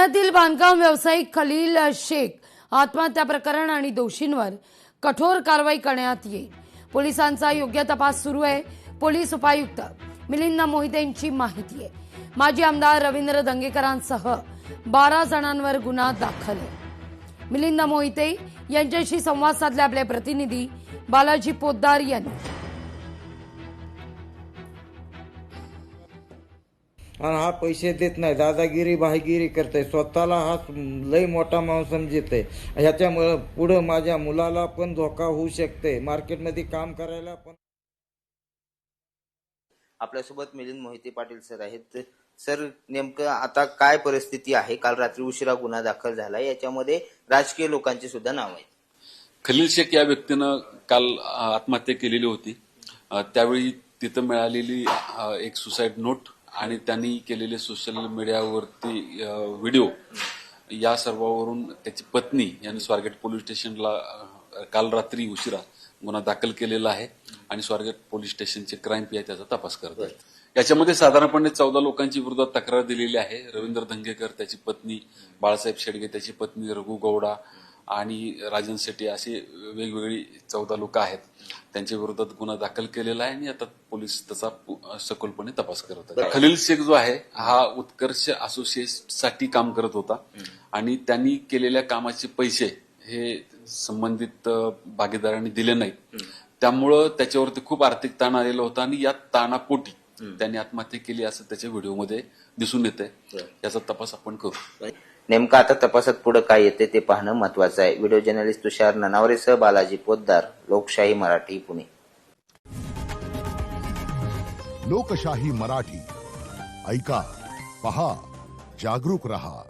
पुण्यातील बांधकाम व्यावसायिक खलील शेख आत्महत्या प्रकरण आणि दोषींवर कठोर कारवाई करण्यात येईल. पोलिसांचा योग्य तपास सुरू आहे. पोलीस उपायुक्त मिलिंद मोहिते यांची माहिती आहे. माजी आमदार रवींद्र दंगेकरांसह 12 जणांवर गुन्हा दाखल आहे. मिलिंद मोहिते यांच्याशी संवाद साधले आपले प्रतिनिधी बालाजी पोद्दार यांनी. आणि हा पैसे देत नाही, दादागिरी भाईगिरी करतोय, स्वतःला हा लय मोठा माणूस समजत आहे. ह्याच्यामुळे पुढे माझ्या मुलाला पण धोका होऊ शकते, मार्केटमध्ये काम करायला पण. आपल्यासोबत मिलिंद मोहिते पाटील सर आहेत. सर, नेमकं आता काय परिस्थिती आहे? काल रात्री उशिरा गुन्हा दाखल झाला, याच्यामध्ये राजकीय लोकांची सुद्धा नाव आहेत. खलील शेख या व्यक्तीनं काल आत्महत्या केलेली होती. त्यावेळी तिथं मिळालेली एक सुसाईड नोट आणि त्यांनी केलेले सोशल मीडियावरती व्हिडिओ, या सर्वावरून त्याची पत्नी यांनी स्वारगेट पोलीस स्टेशनला काल रात्री उशिरा गुन्हा दाखल केलेला आहे आणि स्वारगेट पोलीस स्टेशनचे क्राईम पी त्याचा तपास करत आहेत. याच्यामध्ये साधारणपणे 14 लोकांची विरोधात तक्रार दिलेली आहे. रवींद्र दंगेकर, त्याची पत्नी, बाळासाहेब शेडगे, त्याची पत्नी रघु गौडा आणि राजन शेट्टी अशी वेगवेगळी 14 लोक आहेत. त्यांच्या विरोधात गुन्हा दाखल केलेला आहे आणि आता पोलीस त्याचा सखोलपणे तपास करत आहेत. खलील शेख जो आहे हा उत्कर्ष असोसिएशनसाठी काम करत होता आणि त्यांनी केलेल्या कामाचे पैसे हे संबंधित भागीदारांनी दिले नाहीत. त्यामुळं त्याच्यावरती खूप आर्थिक ताण आलेला होता आणि या ताणापोटी त्यांनी आत्महत्या केली असं त्याच्या व्हिडिओमध्ये दिसून येतंय. याचा तपास आपण करू. नेमकं आता तपासात पुढे काय येते ते पाहणं महत्वाचं आहे. व्हिडिओ जर्नलिस्ट तुषार ननावरेसह बालाजी पोद्दार, लोकशाही मराठी, पुणे. लोकशाही मराठी ऐका, पहा, जागरूक रहा.